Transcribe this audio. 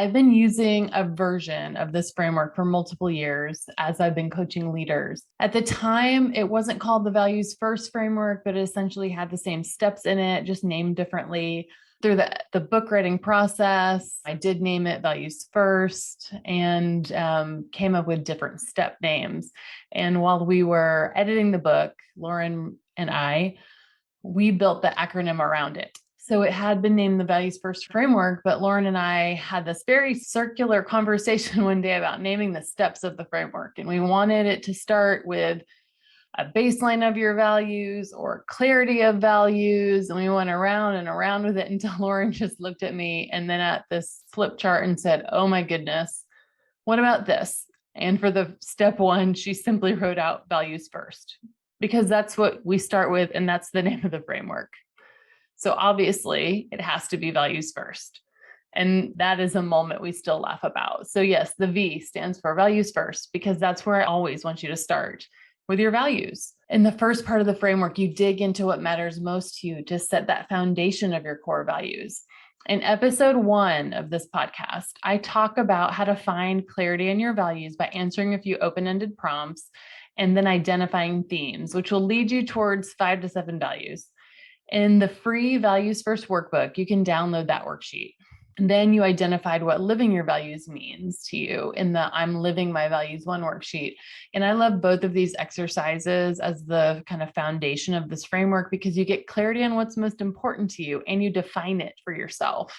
I've been using a version of this framework for multiple years as I've been coaching leaders. At the time, it wasn't called the Values First framework, but it essentially had the same steps in it, just named differently. Through the book writing process, I did name it Values First and came up with different step names. And while we were editing the book, Lauren and we built the acronym around it. So it had been named the Values First framework, but Lauren and I had this very circular conversation one day about naming the steps of the framework. And we wanted it to start with a baseline of your values or clarity of values. And we went around and around with it until Lauren just looked at me and then at this flip chart and said, "Oh my goodness, what about this?" And for the step one, she simply wrote out values first, because that's what we start with. And that's the name of the framework. So obviously it has to be values first. And that is a moment we still laugh about. So yes, the V stands for values first, because that's where I always want you to start, with your values. In the first part of the framework, you dig into what matters most to you to set that foundation of your core values. In episode 1 of this podcast, I talk about how to find clarity in your values by answering a few open-ended prompts and then identifying themes, which will lead you towards 5 to 7 values. In the free Values First workbook, you can download that worksheet. And then you identified what living your values means to you in the I'm Living My Values 1 worksheet. And I love both of these exercises as the kind of foundation of this framework, because you get clarity on what's most important to you and you define it for yourself.